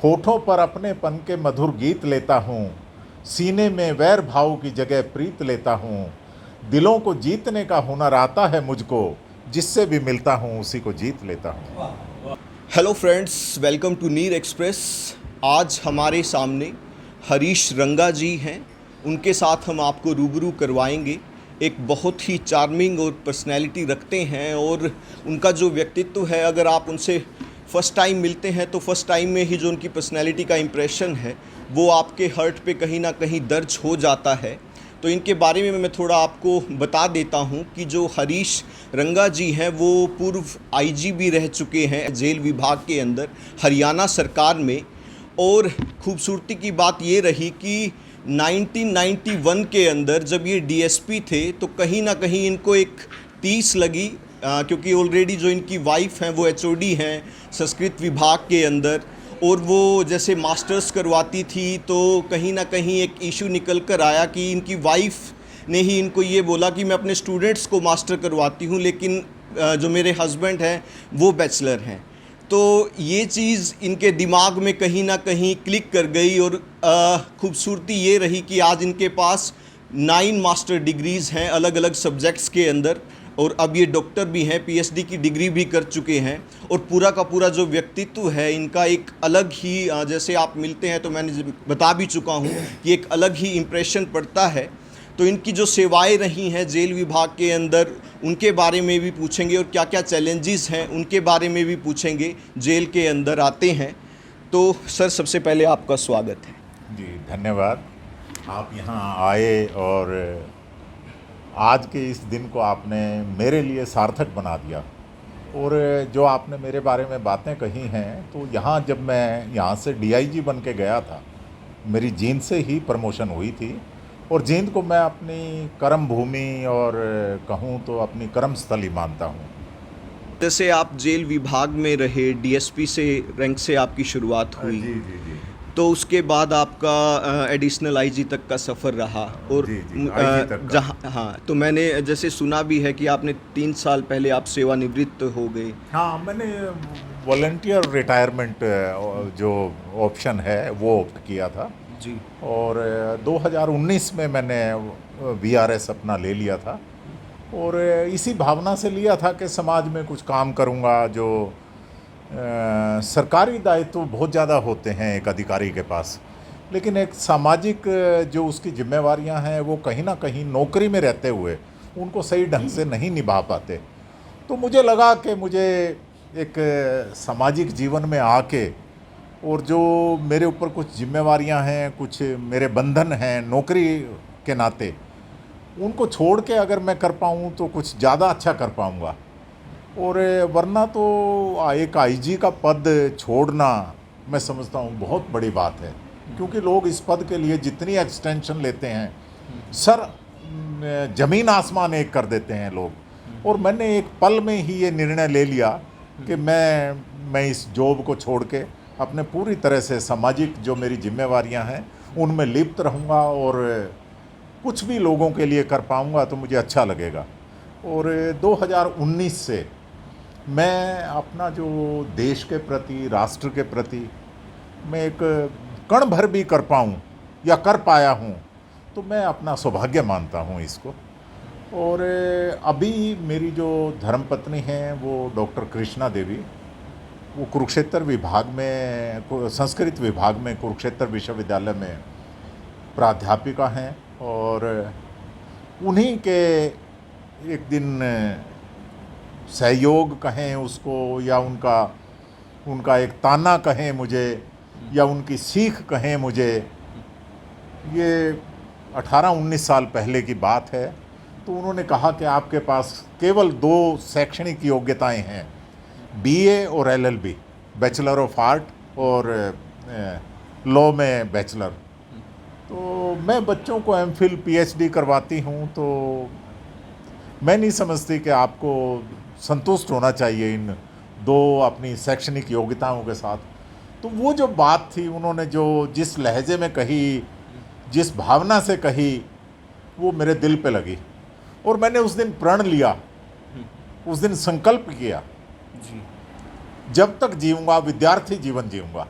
होठों पर अपनेपन के मधुर गीत लेता हूँ, सीने में वैर भाव की जगह प्रीत लेता हूँ। दिलों को जीतने का हुनर आता है मुझको, जिससे भी मिलता हूँ उसी को जीत लेता हूँ। हेलो फ्रेंड्स, वेलकम टू नीर एक्सप्रेस। आज हमारे सामने हरीश रंगा जी हैं। उनके साथ हम आपको रूबरू करवाएंगे। एक बहुत ही चार्मिंग और पर्सनैलिटी रखते हैं और उनका जो व्यक्तित्व है, अगर आप उनसे फ़र्स्ट टाइम मिलते हैं तो फर्स्ट टाइम में ही जो उनकी पर्सनैलिटी का इम्प्रेशन है वो आपके हर्ट पे कहीं ना कहीं दर्ज हो जाता है। तो इनके बारे में मैं थोड़ा आपको बता देता हूं कि जो हरीश रंगा जी हैं वो पूर्व आईजी भी रह चुके हैं जेल विभाग के अंदर हरियाणा सरकार में। और खूबसूरती की बात ये रही कि 1991 के अंदर जब ये डीएसपी थे तो कहीं ना कहीं इनको एक टीस लगी, क्योंकि ऑलरेडी जो इनकी वाइफ हैं वो एचओडी हैं संस्कृत विभाग के अंदर, और वो जैसे मास्टर्स करवाती थी तो कहीं ना कहीं एक इशू निकल कर आया कि इनकी वाइफ ने ही इनको ये बोला कि मैं अपने स्टूडेंट्स को मास्टर करवाती हूँ, लेकिन जो मेरे हस्बैंड हैं वो बैचलर हैं। तो ये चीज़ इनके दिमाग में कहीं ना कहीं क्लिक कर गई और खूबसूरती ये रही कि आज इनके पास 9 मास्टर डिग्रीज़ हैं अलग अलग सब्जेक्ट्स के अंदर, और अब ये डॉक्टर भी हैं, पीएचडी की डिग्री भी कर चुके हैं। और पूरा का पूरा जो व्यक्तित्व है इनका एक अलग ही, जैसे आप मिलते हैं तो मैंने बता भी चुका हूँ कि एक अलग ही इम्प्रेशन पड़ता है। तो इनकी जो सेवाएं रही हैं जेल विभाग के अंदर उनके बारे में भी पूछेंगे और क्या क्या चैलेंजेस हैं उनके बारे में भी पूछेंगे जेल के अंदर आते हैं। तो सर, सबसे पहले आपका स्वागत है। जी धन्यवाद। आप यहाँ आए और आज के इस दिन को आपने मेरे लिए सार्थक बना दिया। और जो आपने मेरे बारे में बातें कही हैं, तो यहाँ जब मैं यहाँ से डीआईजी बन के गया था, मेरी जींद से ही प्रमोशन हुई थी। और जींद को मैं अपनी कर्म भूमि और कहूँ तो अपनी कर्म स्थली मानता हूँ। जैसे आप जेल विभाग में रहे, डीएसपी से रैंक से आपकी शुरुआत हुई, जी जी जी। तो उसके बाद आपका एडिशनल आईजी तक का सफ़र रहा। और जी जी, आईजी तक का। जहाँ, हाँ, तो मैंने जैसे सुना भी है कि आपने 3 साल पहले आप सेवानिवृत्त हो गए। हाँ, मैंने वॉलंटियर रिटायरमेंट जो ऑप्शन है वो ऑप्ट किया था जी। और 2019 में मैंने वीआरएस अपना ले लिया था। और इसी भावना से लिया था कि समाज में कुछ काम करूँगा। जो सरकारी दायित्व बहुत ज़्यादा होते हैं एक अधिकारी के पास, लेकिन एक सामाजिक जो उसकी जिम्मेवारियां हैं वो कहीं ना कहीं नौकरी में रहते हुए उनको सही ढंग से नहीं निभा पाते। तो मुझे लगा कि मुझे एक सामाजिक जीवन में आके और जो मेरे ऊपर कुछ जिम्मेवारियां हैं, कुछ मेरे बंधन हैं नौकरी के नाते, उनको छोड़ के अगर मैं कर पाऊँ तो कुछ ज़्यादा अच्छा कर पाऊँगा। और वरना तो एक आईजी का पद छोड़ना मैं समझता हूँ बहुत बड़ी बात है, क्योंकि लोग इस पद के लिए जितनी एक्सटेंशन लेते हैं, सर ज़मीन आसमान एक कर देते हैं लोग। और मैंने एक पल में ही ये निर्णय ले लिया कि मैं इस जॉब को छोड़ के अपने पूरी तरह से सामाजिक जो मेरी जिम्मेवारियां हैं उनमें लिप्त रहूँगा और कुछ भी लोगों के लिए कर पाऊँगा तो मुझे अच्छा लगेगा। और 2019 से मैं अपना जो देश के प्रति, राष्ट्र के प्रति मैं एक कण भर भी कर पाऊँ या कर पाया हूँ तो मैं अपना सौभाग्य मानता हूँ इसको। और अभी मेरी जो धर्मपत्नी हैं वो डॉक्टर कृष्णा देवी, वो कुरुक्षेत्र विभाग में, संस्कृत विभाग में कुरुक्षेत्र विश्वविद्यालय में प्राध्यापिका हैं। और उन्हीं के एक दिन सहयोग कहें उसको या उनका एक ताना कहें मुझे या उनकी सीख कहें मुझे, ये 18-19 साल पहले की बात है। तो उन्होंने कहा कि आपके पास केवल 2 शैक्षणिक योग्यताएं हैं, बीए और एलएलबी, बैचलर ऑफ आर्ट और लॉ में बैचलर। तो मैं बच्चों को एमफिल पीएचडी करवाती हूँ, तो मैं नहीं समझती कि आपको संतुष्ट होना चाहिए इन 2 अपनी शैक्षणिक योग्यताओं के साथ। तो वो जो बात थी उन्होंने जो जिस लहजे में कही, जिस भावना से कही, वो मेरे दिल पे लगी। और मैंने उस दिन प्रण लिया, उस दिन संकल्प किया, जी। जब तक जीऊँगा विद्यार्थी जीवन जीऊँगा।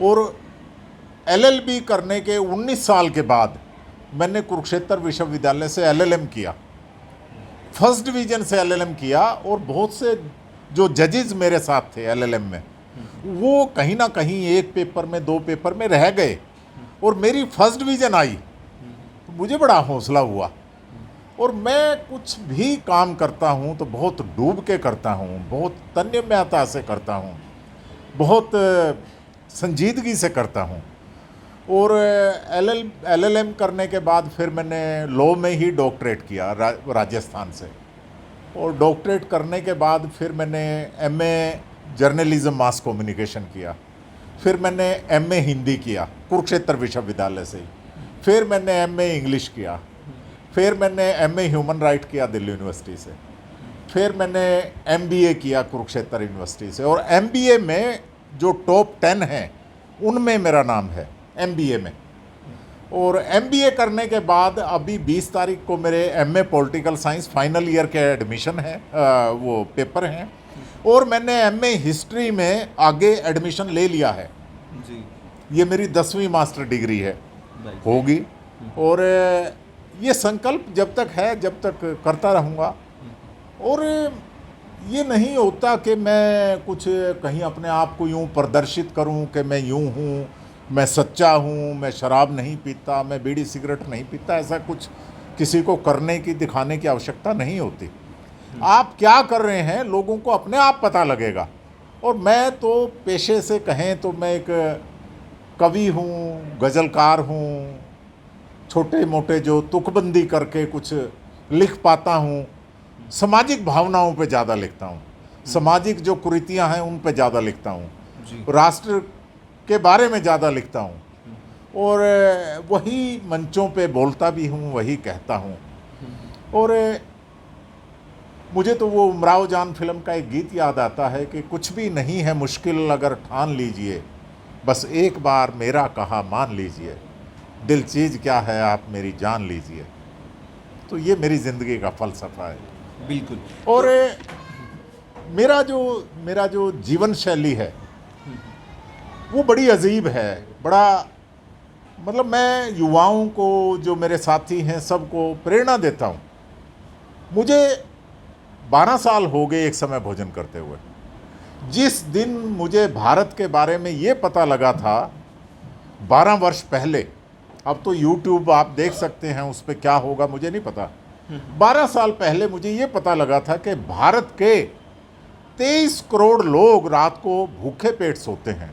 और LLB करने के 19 साल के बाद मैंने कुरुक्षेत्र विश्वविद्यालय से LLM किया, फर्स्ट डिवीजन से LLM किया। और बहुत से जो जजेस मेरे साथ थे LLM में, वो कहीं ना कहीं एक पेपर में, दो पेपर में रह गए और मेरी फर्स्ट डिवीजन आई तो मुझे बड़ा हौसला हुआ। और मैं कुछ भी काम करता हूँ तो बहुत डूब के करता हूँ, बहुत तन्मयता से करता हूँ, बहुत संजीदगी से करता हूँ। और LLM करने के बाद फिर मैंने लॉ में ही डॉक्टरेट किया राजस्थान से। और डॉक्टरेट करने के बाद फिर मैंने MA जर्नलिज्म मास कम्युनिकेशन किया। फिर मैंने MA हिंदी किया कुरुक्षेत्र विश्वविद्यालय से ही। फिर मैंने MA इंग्लिश किया। फिर मैंने MA ह्यूमन राइट किया दिल्ली यूनिवर्सिटी से। फिर मैंने MBA किया कुरुक्षेत्र यूनिवर्सिटी से। और MBA में जो टॉप 10 हैं उनमें मेरा नाम है MBA में। और MBA करने के बाद अभी 20 तारीख को मेरे MA political science final year के एडमिशन है, वो पेपर हैं। और मैंने MA हिस्ट्री में आगे एडमिशन ले लिया है जी। ये मेरी 10वीं मास्टर डिग्री है, होगी। और ये संकल्प जब तक है, जब तक करता रहूँगा। और ये नहीं होता कि मैं कुछ कहीं अपने आप को यूँ प्रदर्शित करूँ कि मैं यूँ हूँ, मैं सच्चा हूँ, मैं शराब नहीं पीता, मैं बीड़ी सिगरेट नहीं पीता। ऐसा कुछ किसी को करने की, दिखाने की आवश्यकता नहीं होती। आप क्या कर रहे हैं लोगों को अपने आप पता लगेगा। और मैं तो पेशे से कहें तो मैं एक कवि हूँ, गज़लकार हूँ, छोटे मोटे जो तुकबंदी करके कुछ लिख पाता हूँ। सामाजिक भावनाओं पे ज़्यादा लिखता हूँ, सामाजिक जो कुरीतियाँ हैं उन पे ज़्यादा लिखता हूँ, राष्ट्र के बारे में ज़्यादा लिखता हूँ। और वही मंचों पे बोलता भी हूँ, वही कहता हूँ। और मुझे तो वो उमराव जान फिल्म का एक गीत याद आता है कि कुछ भी नहीं है मुश्किल अगर ठान लीजिए, बस एक बार मेरा कहा मान लीजिए, दिल चीज़ क्या है आप मेरी जान लीजिए। तो ये मेरी ज़िंदगी का फ़लसफ़ा है। बिल्कुल। और मेरा जो जीवन शैली है वो बड़ी अजीब है, बड़ा मतलब मैं युवाओं को, जो मेरे साथी हैं, सबको प्रेरणा देता हूँ। मुझे 12 साल हो गए एक समय भोजन करते हुए। जिस दिन मुझे भारत के बारे में ये पता लगा था 12 वर्ष पहले, अब तो YouTube आप देख सकते हैं, उस पर क्या होगा मुझे नहीं पता। 12 साल पहले मुझे ये पता लगा था कि भारत के 23 करोड़ लोग रात को भूखे पेट सोते हैं।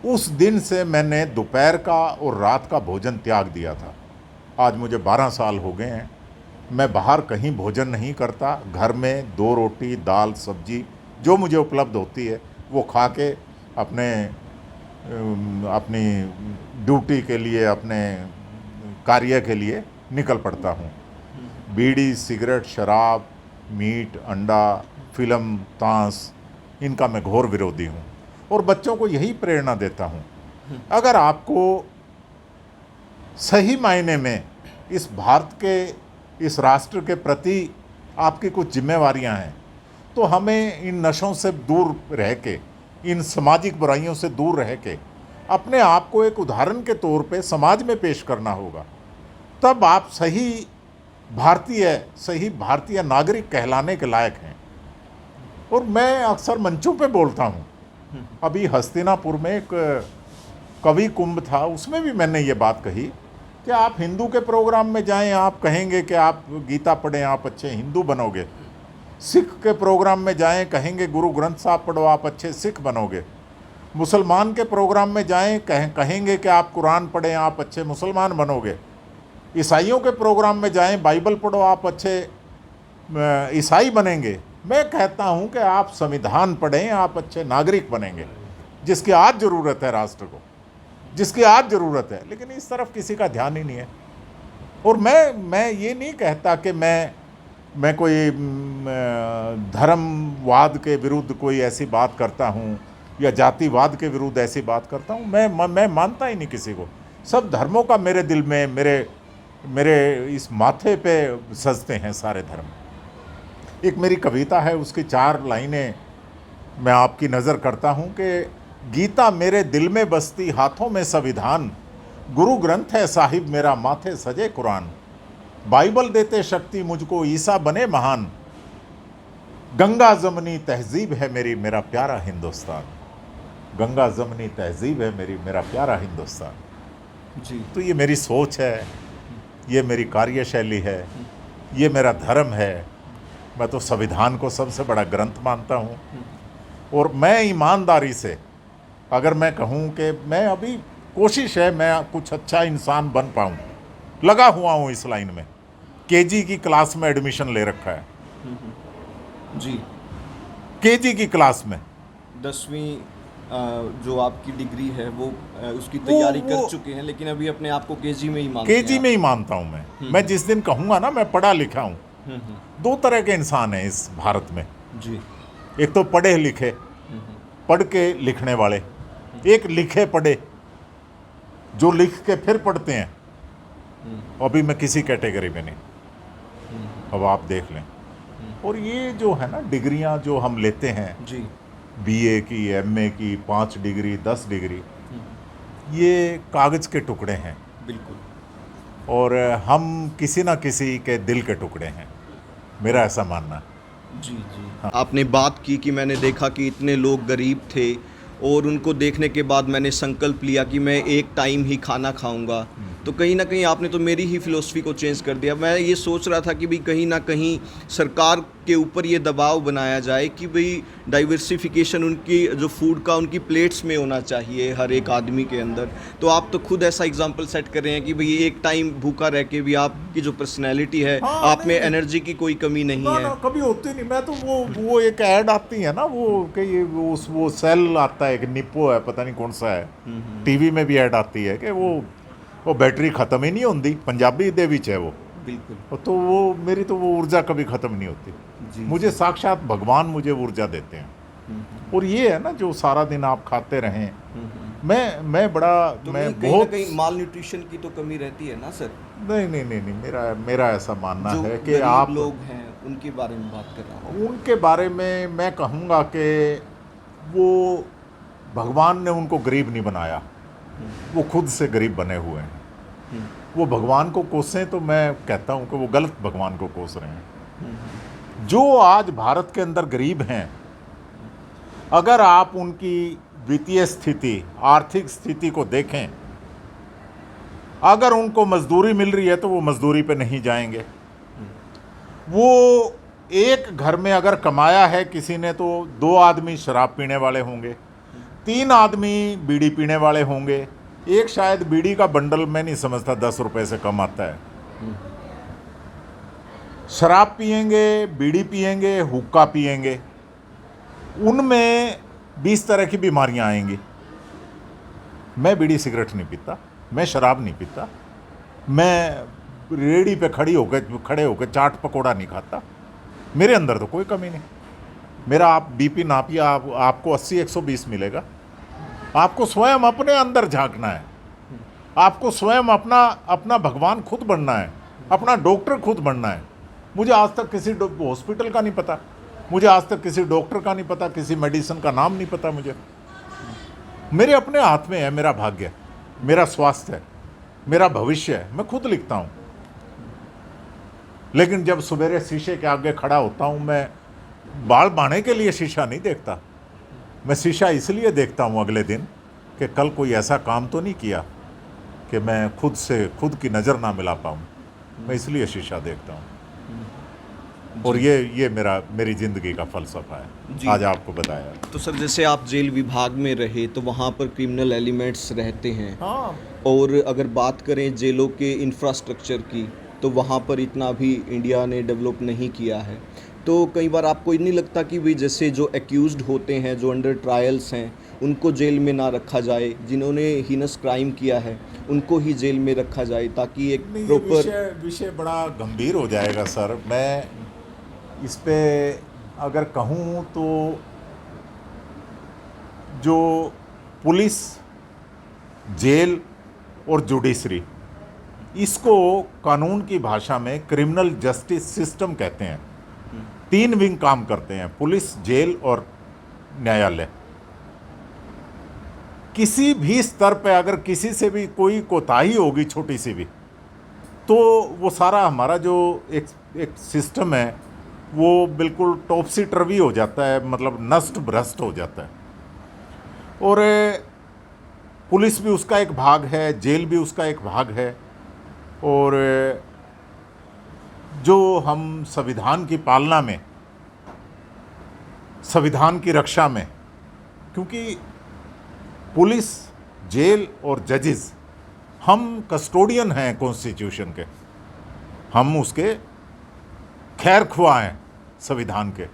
उस दिन से मैंने दोपहर का और रात का भोजन त्याग दिया था। आज मुझे 12 साल हो गए हैं। मैं बाहर कहीं भोजन नहीं करता, घर में 2 रोटी, दाल, सब्जी जो मुझे उपलब्ध होती है वो खा के अपनी ड्यूटी के लिए, अपने कार्य के लिए निकल पड़ता हूँ। बीड़ी, सिगरेट, शराब, मीट, अंडा, फिल्म, ताश, इनका मैं घोर विरोधी हूँ और बच्चों को यही प्रेरणा देता हूँ। अगर आपको सही मायने में इस भारत के, इस राष्ट्र के प्रति आपकी कुछ जिम्मेवारियाँ हैं तो हमें इन नशों से दूर रह के, इन सामाजिक बुराइयों से दूर रह के अपने आप को एक उदाहरण के तौर पे समाज में पेश करना होगा। तब आप सही भारतीय नागरिक कहलाने के लायक हैं। और मैं अक्सर मंचों पे बोलता हूँ। अभी हस्तिनापुर में एक कवि कुंभ था, उसमें भी मैंने ये बात कही कि आप हिंदू के प्रोग्राम में जाएं, आप कहेंगे कि आप गीता पढ़ें, आप अच्छे हिंदू बनोगे। सिख के प्रोग्राम में जाएं, कहेंगे गुरु ग्रंथ साहब पढ़ो, आप अच्छे सिख बनोगे। मुसलमान के प्रोग्राम में जाएं, कहेंगे कि आप कुरान पढ़ें, आप अच्छे मुसलमान बनोगे। ईसाइयों के प्रोग्राम में जाएं, बाइबल पढ़ो, आप अच्छे ईसाई बनेंगे। मैं कहता हूं कि आप संविधान पढ़ें, आप अच्छे नागरिक बनेंगे, जिसकी आज ज़रूरत है राष्ट्र को, जिसकी आज ज़रूरत है। लेकिन इस तरफ किसी का ध्यान ही नहीं है। और मैं ये नहीं कहता कि मैं कोई धर्मवाद के विरुद्ध कोई ऐसी बात करता हूँ या जातिवाद के विरुद्ध ऐसी बात करता हूँ। मैं मानता ही नहीं किसी को। सब धर्मों का मेरे दिल में, मेरे इस माथे पे सजते हैं सारे धर्म। एक मेरी कविता है, उसकी 4 लाइनें मैं आपकी नज़र करता हूँ कि गीता मेरे दिल में बसती, हाथों में संविधान, गुरु ग्रंथ है साहिब मेरा, माथे सजे कुरान, बाइबल देते शक्ति मुझको, ईसा बने महान, गंगा जमनी तहजीब है मेरी, मेरा प्यारा हिंदुस्तान, गंगा जमनी तहजीब है मेरी, मेरा प्यारा हिंदुस्तान। जी। तो ये मेरी सोच है, ये मेरी कार्यशैली है, ये मेरा धर्म है। मैं तो संविधान को सबसे बड़ा ग्रंथ मानता हूँ, और मैं ईमानदारी से अगर मैं कहूँ कि मैं अभी कोशिश है मैं कुछ अच्छा इंसान बन पाऊँ, लगा हुआ हूँ इस लाइन में। केजी की क्लास में एडमिशन ले रखा है, जी। केजी की क्लास में। 10वीं जो आपकी डिग्री है वो उसकी तैयारी वो कर चुके हैं, लेकिन अभी अपने आप को केजी में ही मानते हैं केजी में ही मानता हूँ मैं जिस दिन कहूँगा ना मैं पढ़ा लिखा हूँ। दो तरह के इंसान हैं इस भारत में, जी। एक तो पढ़े लिखे, पढ़ के लिखने वाले, एक लिखे पढ़े जो लिख के फिर पढ़ते हैं। अभी मैं किसी कैटेगरी में नहीं, अब आप देख लें। और ये जो है ना डिग्रियां जो हम लेते हैं, जी। बीए की, एमए की, 5 डिग्री 10 डिग्री, ये कागज़ के टुकड़े हैं, बिल्कुल। और हम किसी ना किसी के दिल के टुकड़े हैं, मेरा ऐसा मानना है। जी जी। आपने बात की कि मैंने देखा कि इतने लोग गरीब थे और उनको देखने के बाद मैंने संकल्प लिया कि मैं एक टाइम ही खाना खाऊंगा। तो कहीं ना कहीं आपने तो मेरी ही फिलॉसफी को चेंज कर दिया। मैं ये सोच रहा था कि भाई कहीं ना कहीं सरकार के ऊपर ये दबाव बनाया जाए कि भाई डाइवर्सिफिकेशन उनकी जो फूड का उनकी प्लेट्स में होना चाहिए हर एक आदमी के अंदर। तो आप तो खुद ऐसा एग्जांपल सेट कर रहे हैं कि भाई एक टाइम भूखा रह के भी आपकी जो पर्सनैलिटी है, हाँ, आप में एनर्जी की कोई कमी नहीं ना, है। ना, कभी होती नहीं। मैं तो वो एक ऐड आती है ना, वो कि ये वो सेल आता है, एक निप्पो है, पता नहीं कौन सा है, टीवी में भी ऐड आती है कि वो बैटरी ख़त्म ही नहीं होती, पंजाबी दे विच है वो। बिल्कुल। तो वो मेरी तो वो ऊर्जा कभी ख़त्म नहीं होती। जी, मुझे साक्षात भगवान मुझे ऊर्जा देते हैं। और ये है ना जो सारा दिन आप खाते रहें, मैं बड़ा तो मैं कहीं बहुत ना कहीं माल न्यूट्रिशन की तो कमी रहती है ना सर? नहीं, मेरा ऐसा मानना जो है कि गरीब आप लोग हैं उनके बारे में बात कर रहा हूँ। उनके बारे में मैं कहूँगा कि वो भगवान ने उनको गरीब नहीं बनाया, वो खुद से गरीब बने हुए हैं। वो भगवान को कोसें तो मैं कहता हूँ कि वो गलत भगवान को कोस रहे हैं। जो आज भारत के अंदर गरीब हैं, अगर आप उनकी वित्तीय स्थिति, आर्थिक स्थिति को देखें, अगर उनको मजदूरी मिल रही है तो वो मजदूरी पे नहीं जाएंगे। वो एक घर में अगर कमाया है किसी ने तो 2 आदमी शराब पीने वाले होंगे, 3 आदमी बीड़ी पीने वाले होंगे, एक शायद बीड़ी का बंडल मैं नहीं समझता 10 रुपए से कम आता है। शराब पिएंगे, बीड़ी पिएंगे, हुक्का पिएंगे, उनमें 20 तरह की बीमारियां आएंगी। मैं बीड़ी सिगरेट नहीं पीता, मैं शराब नहीं पीता, मैं रेहड़ी पे खड़े होकर चाट पकोड़ा नहीं खाता, मेरे अंदर तो कोई कमी नहीं। मेरा आप बीपी नापिए, आपको 80-120 मिलेगा। आपको स्वयं अपने अंदर झांकना है, आपको स्वयं अपना भगवान खुद बनना है, अपना डॉक्टर खुद बनना है। मुझे आज तक किसी हॉस्पिटल का नहीं पता, मुझे आज तक किसी डॉक्टर का नहीं पता, किसी मेडिसिन का नाम नहीं पता मुझे। मेरे अपने हाथ में है मेरा भाग्य, मेरा स्वास्थ्य है, मेरा भविष्य है, मैं खुद लिखता हूँ। लेकिन जब सवेरे शीशे के आगे खड़ा होता हूँ, मैं बाल बांधने के लिए शीशा नहीं देखता, मैं शीशा इसलिए देखता हूँ अगले दिन कि कल कोई ऐसा काम तो नहीं किया कि मैं खुद की नज़र ना मिला पाऊँ। मैं इसलिए शीशा देखता हूँ। और ये मेरी ज़िंदगी का फ़लसफ़ा है, आज आपको बताया। तो सर जैसे आप जेल विभाग में रहे तो वहाँ पर क्रिमिनल एलिमेंट्स रहते हैं, हाँ, और अगर बात करें जेलों के इंफ्रास्ट्रक्चर की तो वहाँ पर इतना भी इंडिया ने डेवलप नहीं किया है। तो कई बार आपको नहीं लगता कि भाई जैसे जो एक्यूज्ड होते हैं, जो अंडर ट्रायल्स हैं, उनको जेल में ना रखा जाए, जिन्होंने हीनस क्राइम किया है उनको ही जेल में रखा जाए, ताकि एक प्रॉपर विषय बड़ा गंभीर हो जाएगा सर। मैं इस पे अगर कहूँ तो जो पुलिस, जेल और जुडिशरी, इसको कानून की भाषा में क्रिमिनल जस्टिस सिस्टम कहते हैं। 3 विंग काम करते हैं, पुलिस, जेल और न्यायालय। किसी भी स्तर पे अगर किसी से भी कोई कोताही होगी छोटी सी भी, तो वो सारा हमारा जो एक सिस्टम है वो बिल्कुल टॉपसी टर्वी हो जाता है, मतलब नष्ट भ्रष्ट हो जाता है। और पुलिस भी उसका एक भाग है, जेल भी उसका एक भाग है। और जो हम संविधान की पालना में, संविधान की रक्षा में, क्योंकि पुलिस, जेल और जजेस, हम कस्टोडियन हैं कॉन्स्टिट्यूशन के, हम उसके खैर ख्वाह हैं संविधान के।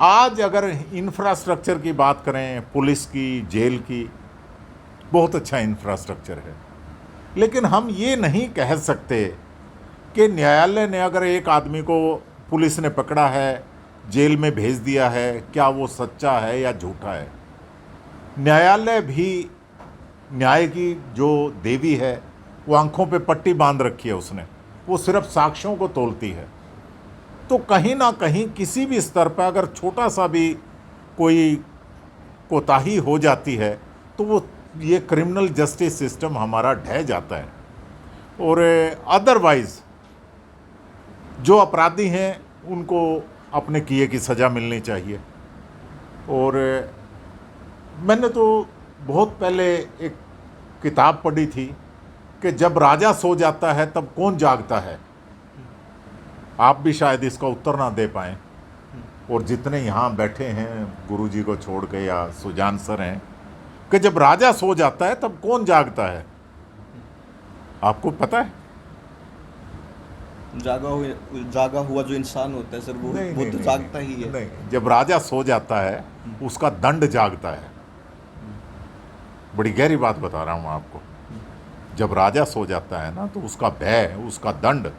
आज अगर इंफ्रास्ट्रक्चर की बात करें, पुलिस की, जेल की, बहुत अच्छा इंफ्रास्ट्रक्चर है, लेकिन हम ये नहीं कह सकते कि न्यायालय ने अगर एक आदमी को पुलिस ने पकड़ा है, जेल में भेज दिया है, क्या वो सच्चा है या झूठा है। न्यायालय भी न्याय की जो देवी है, वो आंखों पे पट्टी बांध रखी है उसने, वो सिर्फ साक्ष्यों को तोलती है। तो कहीं ना कहीं किसी भी स्तर पर अगर छोटा सा भी कोई कोताही हो जाती है तो वो ये क्रिमिनल जस्टिस सिस्टम हमारा ढह जाता है। और अदरवाइज़ जो अपराधी हैं उनको अपने किए की सज़ा मिलनी चाहिए। और मैंने तो बहुत पहले एक किताब पढ़ी थी कि जब राजा सो जाता है तब कौन जागता है। आप भी शायद इसका उत्तर ना दे पाएँ, और जितने यहाँ बैठे हैं गुरुजी को छोड़ के या सुजान सर हैं, कि जब राजा सो जाता है तब कौन जागता है। आपको पता है? जागा हुआ जो इंसान होता है सर, वो तो जागता ही है। नहीं, जब राजा सो जाता है उसका दंड जागता है। बड़ी गहरी बात बता रहा हूँ आपको। जब राजा सो जाता है ना तो उसका भय, उसका दंड,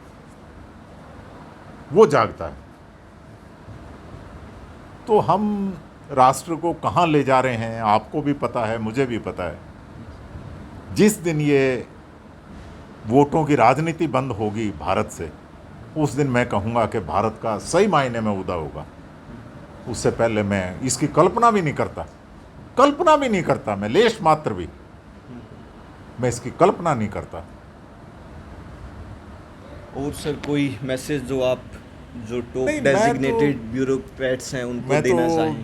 वो जागता है। तो हम राष्ट्र को कहाँ ले जा रहे हैं आपको भी पता है, मुझे भी पता है। जिस दिन ये वोटों की राजनीति बंद होगी भारत से, उस दिन मैं कहूँगा कि भारत का सही मायने में उदय होगा। उससे पहले मैं इसकी कल्पना भी नहीं करता, मैं लेश मात्र भी मैं इसकी कल्पना नहीं करता। और सर कोई मैसेज जो आप जो टॉप नहीं, डेजिग्नेटेड ब्यूरोक्रेट्स हैं उनको देना चाहें?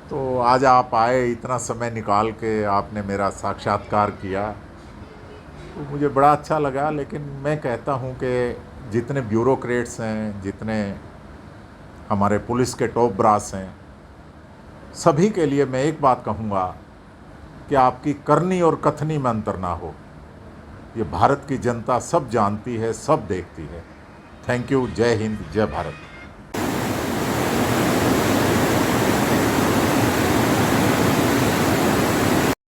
तो आज आप आए, इतना समय निकाल के आपने मेरा साक्षात्कार किया, तो मुझे बड़ा अच्छा लगा। लेकिन मैं कहता हूँ कि जितने ब्यूरोक्रेट्स हैं, जितने हमारे पुलिस के टॉप ब्रास हैं, सभी के लिए मैं एक बात कहूँगा कि आपकी करनी और कथनी में अंतर ना हो। ये भारत की जनता सब जानती है, सब देखती है। Thank you. जय हिंद, जय भारत।